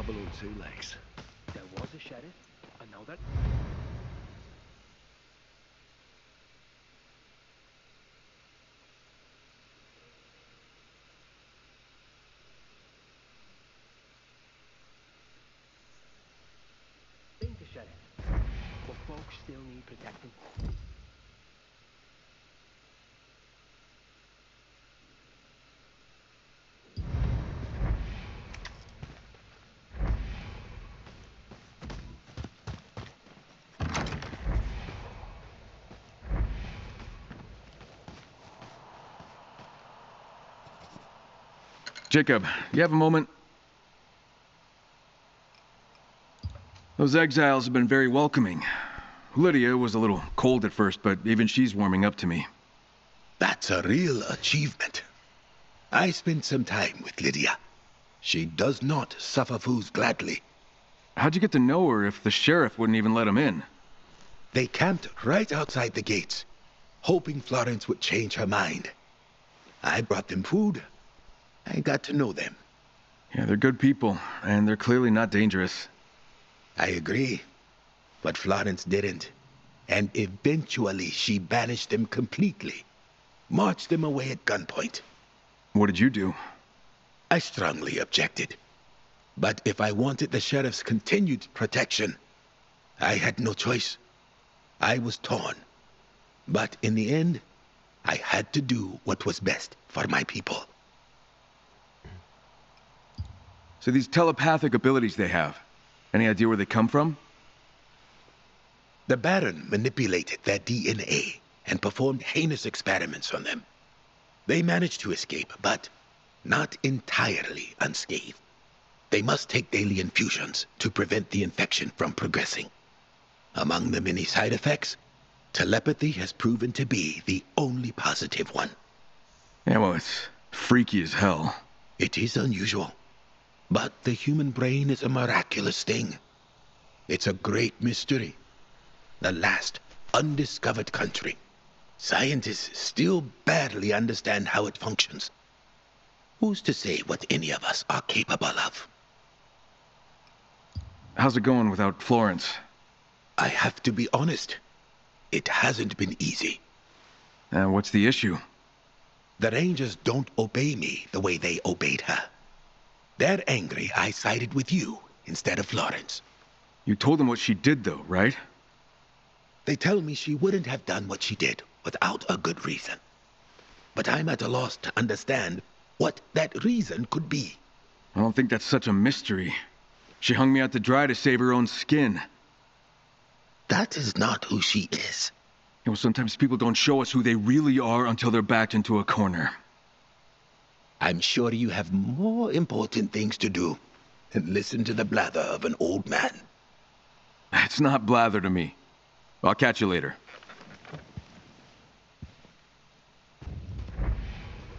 double on two legs. There was a sheriff. I know that. Think the sheriff. But folks still need protecting. Jacob, you have a moment? Those exiles have been very welcoming. Lydia was a little cold at first, but even she's warming up to me. That's a real achievement. I spent some time with Lydia. She does not suffer fools gladly. How'd you get to know her if the sheriff wouldn't even let him in? They camped right outside the gates, hoping Florence would change her mind. I brought them food. I got to know them. Yeah, they're good people, and they're clearly not dangerous. I agree. But Florence didn't. And eventually she banished them completely. Marched them away at gunpoint. What did you do? I strongly objected. But if I wanted the sheriff's continued protection, I had no choice. I was torn. But in the end, I had to do what was best for my people. So these telepathic abilities they have, any idea where they come from? The Baron manipulated their DNA and performed heinous experiments on them. They managed to escape, but not entirely unscathed. They must take daily infusions to prevent the infection from progressing. Among the many side effects, telepathy has proven to be the only positive one. Yeah, well, it's freaky as hell. It is unusual. But the human brain is a miraculous thing. It's a great mystery. The last undiscovered country. Scientists still barely understand how it functions. Who's to say what any of us are capable of? How's it going without Florence? I have to be honest. It hasn't been easy. What's the issue? The Rangers don't obey me the way they obeyed her. They're angry I sided with you instead of Florence. You told them what she did, though, right? They tell me she wouldn't have done what she did without a good reason. But I'm at a loss to understand what that reason could be. I don't think that's such a mystery. She hung me out to dry to save her own skin. That is not who she is. You know, sometimes people don't show us who they really are until they're backed into a corner. I'm sure you have more important things to do than listen to the blather of an old man. It's not blather to me. I'll catch you later.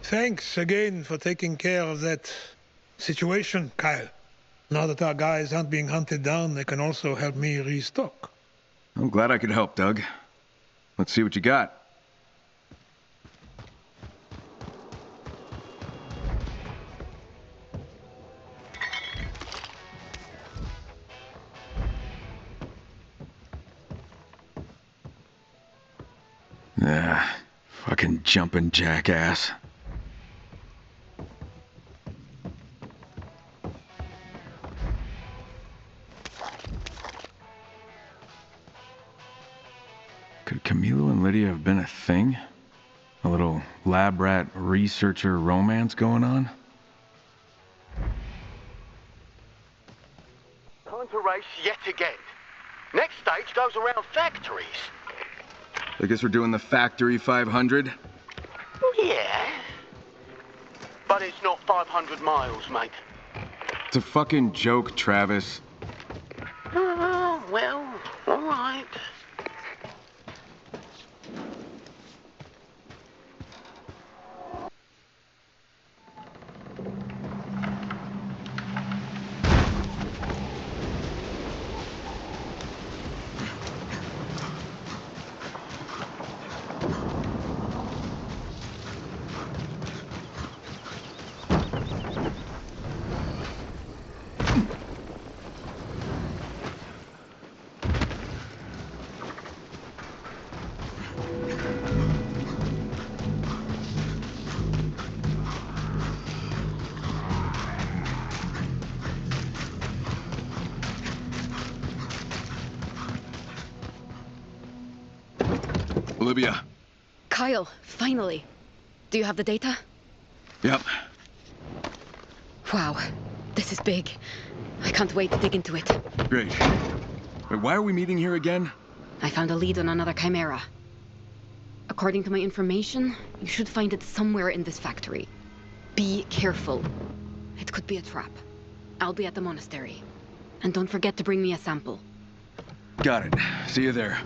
Thanks again for taking care of that situation, Kyle. Now that our guys aren't being hunted down, they can also help me restock. I'm glad I could help, Doug. Let's see what you got. Fucking jumping jackass. Could Camilo and Lydia have been a thing? A little lab rat researcher romance going on? Time to race yet again. Next stage goes around factories. I guess we're doing the Factory 500? Yeah. But it's not 500 miles, mate. It's a fucking joke, Travis. Oh, well, all right. Olivia. Kyle, finally. Do you have the data? Yep. Wow, this is big. I can't wait to dig into it. Great. Wait, why are we meeting here again? I found a lead on another chimera. According to my information, you should find it somewhere in this factory. Be careful. It could be a trap. I'll be at the monastery. And don't forget to bring me a sample. Got it. See you there.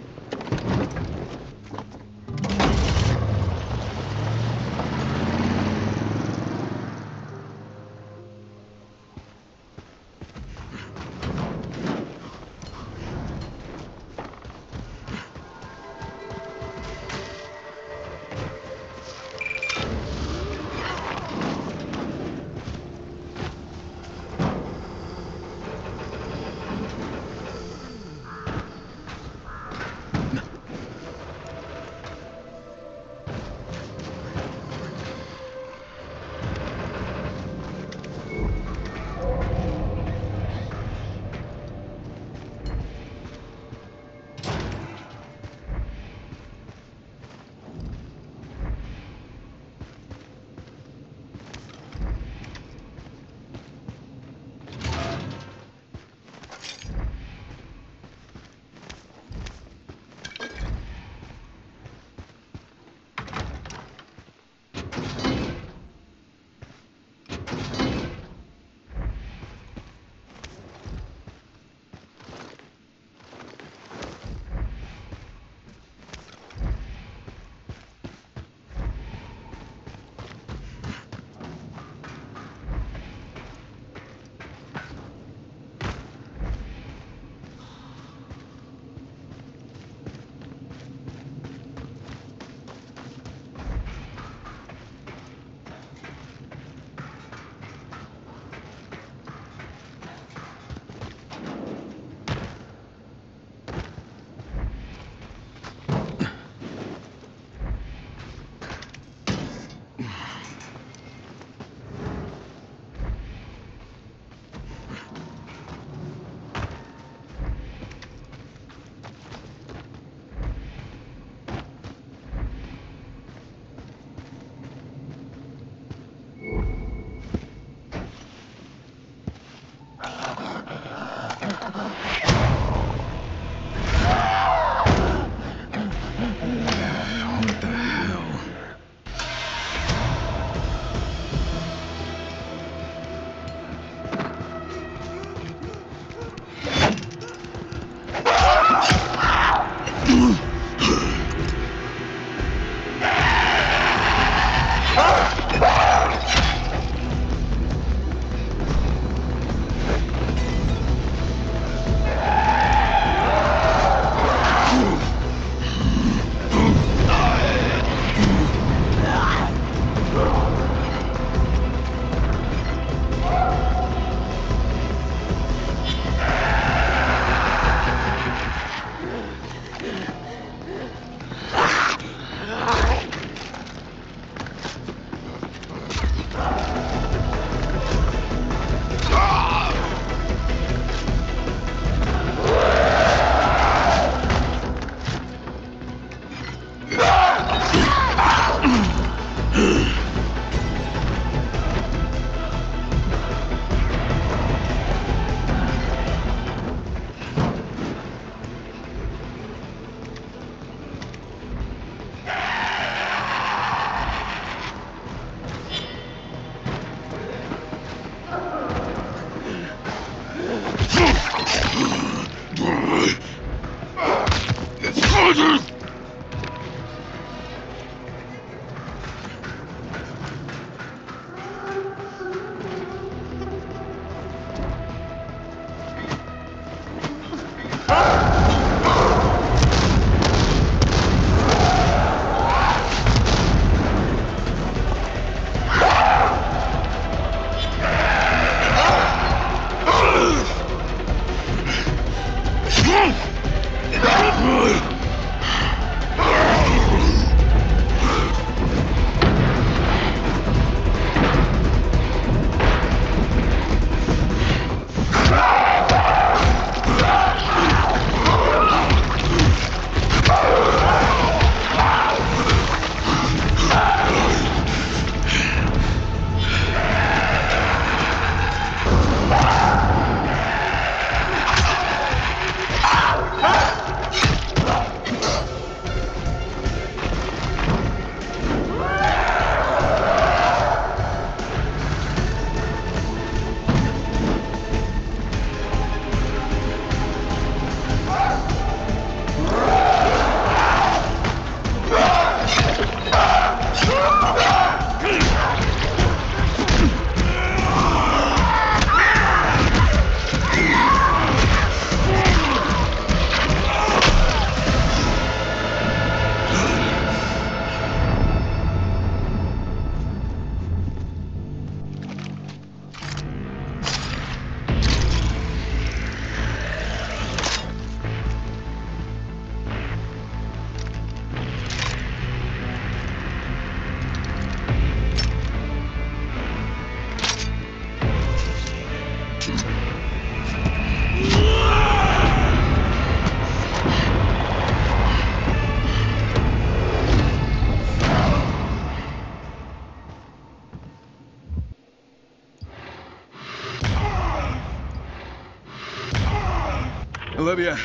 Olivia,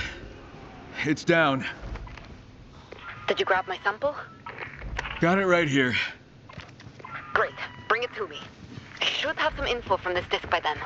it's down. Did you grab my sample? Got it right here. Great. Bring it to me. I should have some info from this disc by then.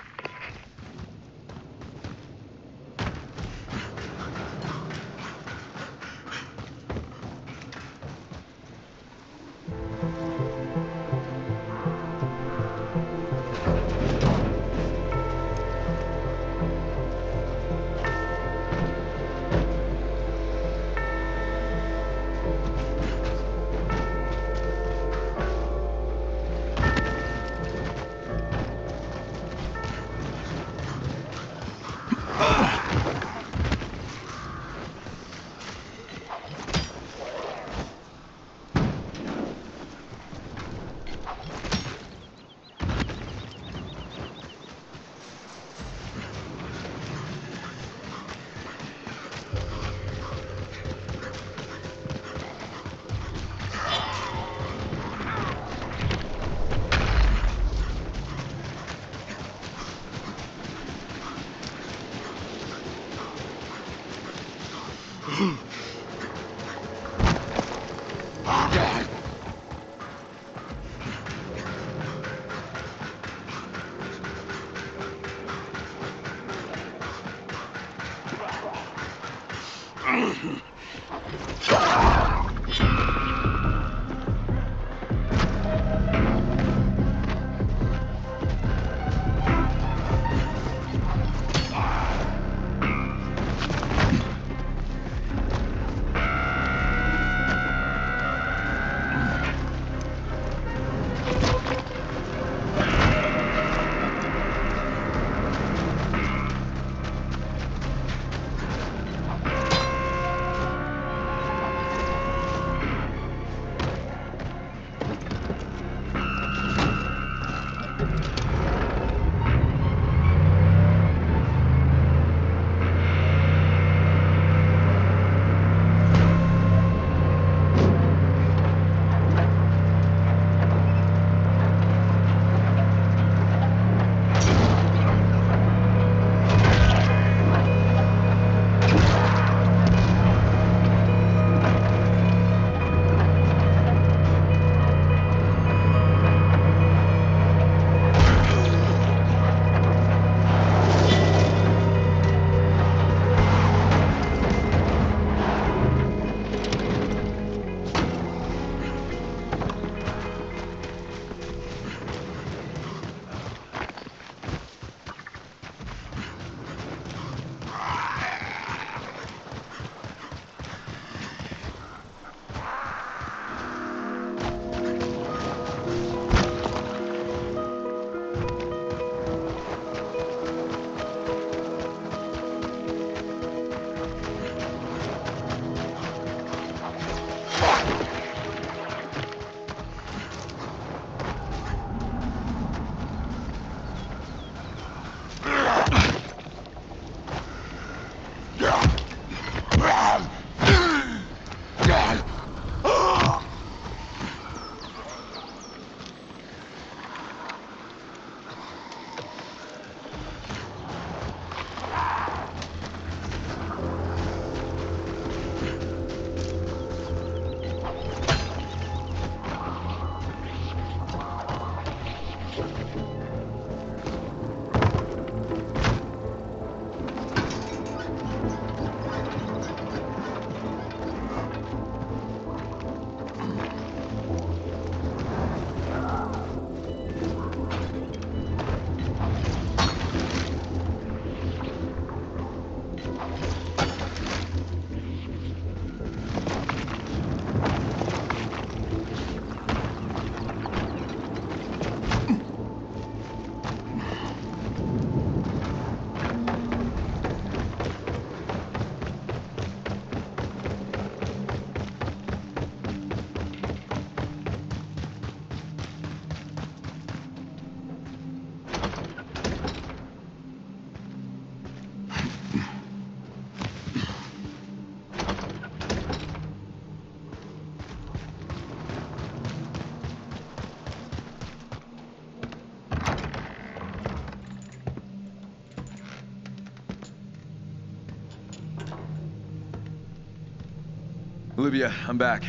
Olivia, I'm back.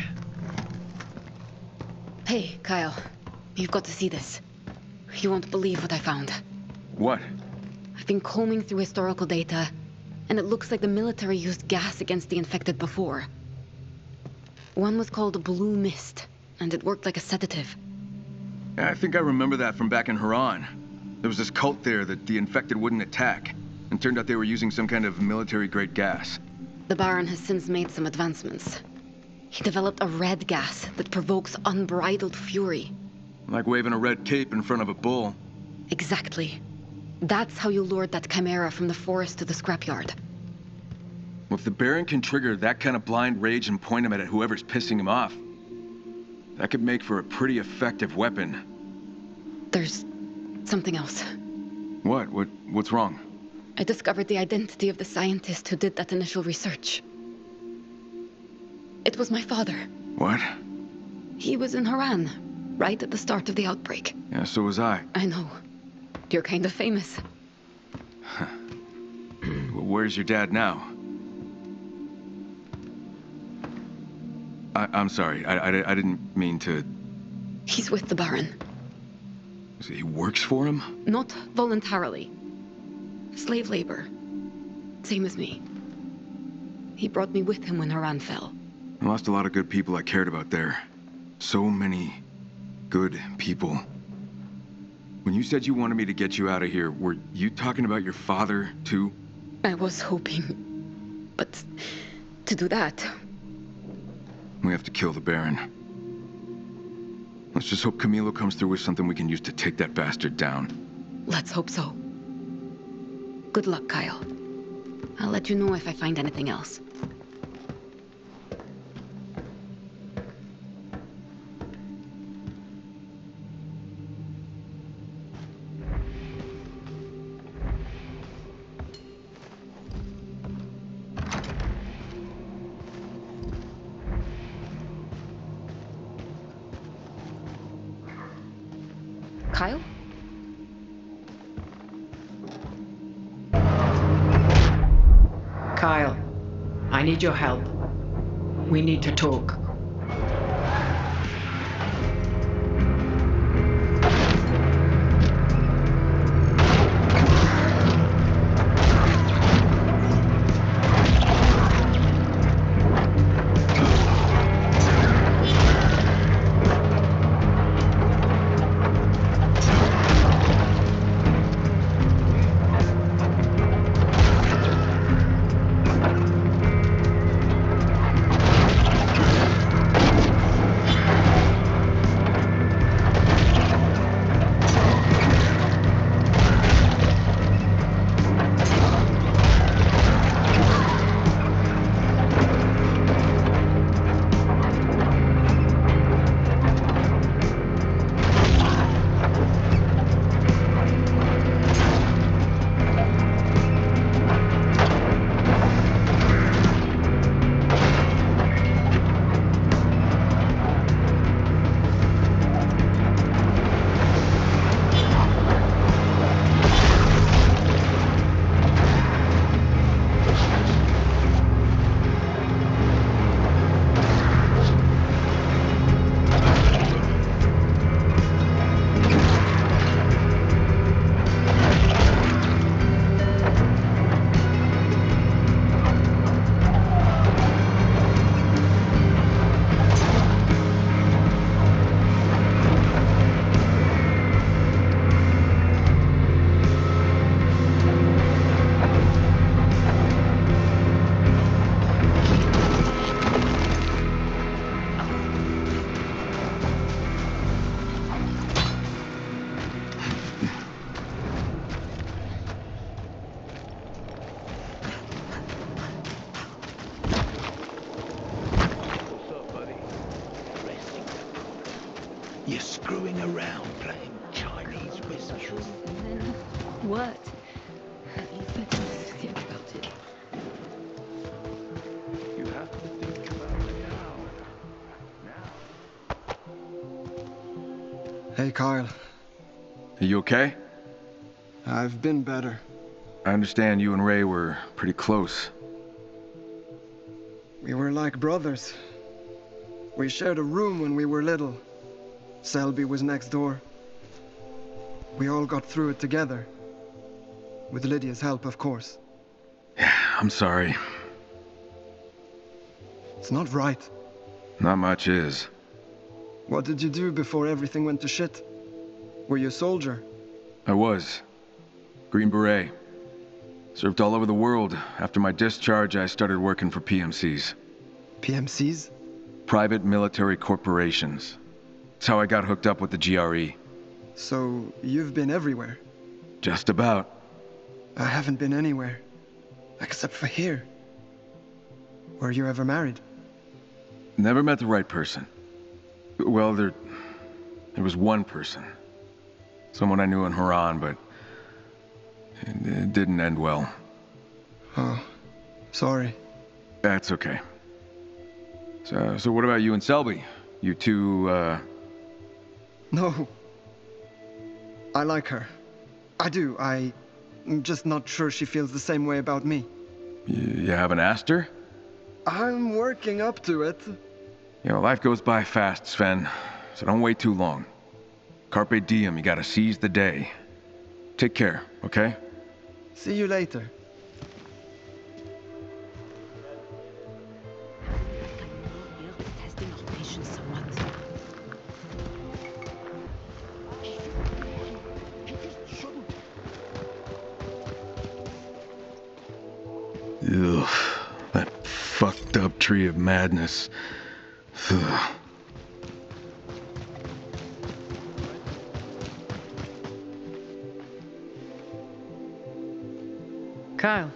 Hey, Kyle. You've got to see this. You won't believe what I found. What? I've been combing through historical data, and it looks like the military used gas against the infected before. One was called blue mist, and it worked like a sedative. Yeah, I think I remember that from back in Haran. There was this cult there that the infected wouldn't attack, and turned out they were using some kind of military-grade gas. The Baron has since made some advancements. He developed a red gas that provokes unbridled fury. Like waving a red cape in front of a bull. Exactly. That's how you lured that chimera from the forest to the scrapyard. Well, if the Baron can trigger that kind of blind rage and point him at whoever's pissing him off, that could make for a pretty effective weapon. There's something else. What? What's wrong? I discovered the identity of the scientist who did that initial research. It was my father. What? He was in Haran, right at the start of the outbreak. Yeah, so was I. I know. You're kind of famous. Well, where's your dad now? I'm sorry. I didn't mean to... He's with the Baron. So he works for him? Not voluntarily. Slave labor. Same as me. He brought me with him when Haran fell. I lost a lot of good people I cared about there. So many good people. When you said you wanted me to get you out of here, were you talking about your father, too? I was hoping. But to do that... We have to kill the Baron. Let's just hope Camilo comes through with something we can use to take that bastard down. Let's hope so. Good luck, Kyle. I'll let you know if I find anything else. Kyle? Kyle, I need your help. We need to talk. You're screwing around playing Chinese whistles. What? You think about it. You have to think about it now. Hey, Kyle. Are you okay? I've been better. I understand you and Ray were pretty close. We were like brothers, We shared a room when we were little. Selby was next door. We all got through it together. With Lydia's help, of course. Yeah, I'm sorry. It's not right. Not much is. What did you do before everything went to shit? Were you a soldier? I was. Green Beret. Served all over the world. After my discharge, I started working for PMCs. PMCs? Private Military Corporations. That's how I got hooked up with the GRE. So, you've been everywhere? Just about. I haven't been anywhere. Except for here. Were you ever married? Never met the right person. Well, there was one person. Someone I knew in Haran, but it didn't end well. Oh, sorry. That's okay. So what about you and Selby? You two, No. I like her. I do. I'm just not sure she feels the same way about me. You haven't asked her? I'm working up to it. You know, life goes by fast, Sven. So don't wait too long. Carpe diem, you gotta seize the day. Take care, okay? See you later. Ugh, that fucked up tree of madness. Ugh. Kyle,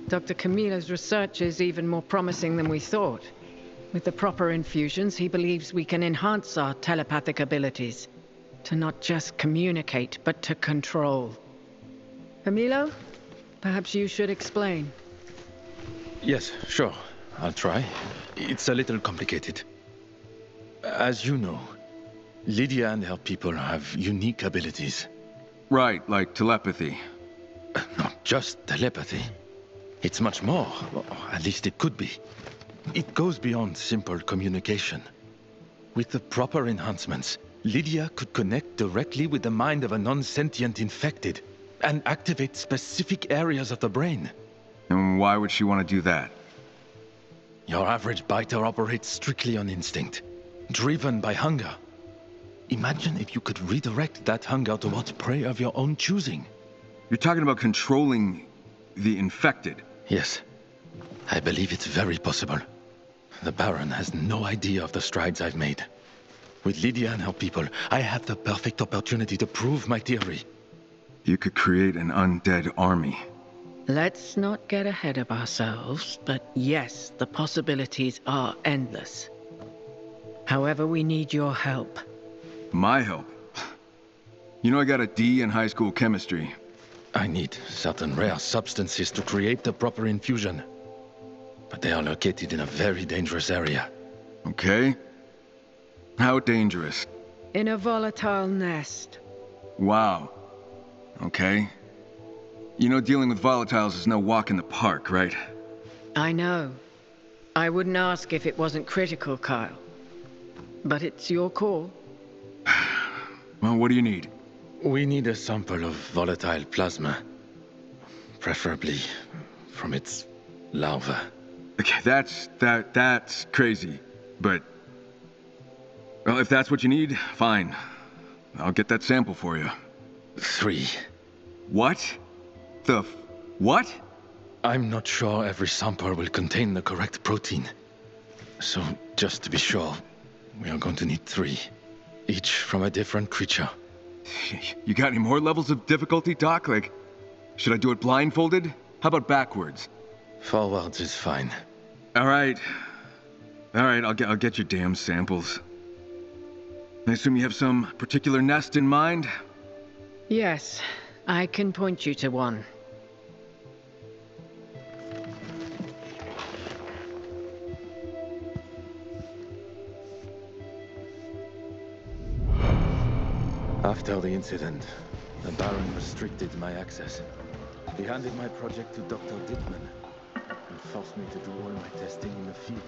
Dr. Camila's research is even more promising than we thought. With the proper infusions, he believes we can enhance our telepathic abilities. To not just communicate, but to control. Camilo, perhaps you should explain. Yes, sure. I'll try. It's a little complicated. As you know, Lydia and her people have unique abilities. Right, like telepathy. Not just telepathy. It's much more, or at least it could be. It goes beyond simple communication. With the proper enhancements, Lydia could connect directly with the mind of a non-sentient infected and activate specific areas of the brain. And why would she want to do that? Your average biter operates strictly on instinct, driven by hunger. Imagine if you could redirect that hunger towards prey of your own choosing. You're talking about controlling the infected. Yes. I believe it's very possible. The Baron has no idea of the strides I've made. With Lydia and her people, I have the perfect opportunity to prove my theory. You could create an undead army. Let's not get ahead of ourselves, but yes, the possibilities are endless. However, we need your help. My help? You know I got a D in high school chemistry. I need certain rare substances to create the proper infusion. But they are located in a very dangerous area. Okay. How dangerous? In a volatile nest. Wow. Okay. You know dealing with volatiles is no walk in the park, right? I know. I wouldn't ask if it wasn't critical, Kyle. But it's your call. Well, what do you need? We need a sample of volatile plasma. Preferably from its larva. Okay, that's crazy. But, well, if that's what you need, fine. I'll get that sample for you. 3. What? What? I'm not sure every sample will contain the correct protein. So, just to be sure, we are going to need 3. Each from a different creature. You got any more levels of difficulty, Doc? Like, should I do it blindfolded? How about backwards? Forwards is fine. All right, I'll get your damn samples. I assume you have some particular nest in mind? Yes, I can point you to one. After the incident, the Baron restricted my access. He handed my project to Dr. Dittman and forced me to do all my testing in the field.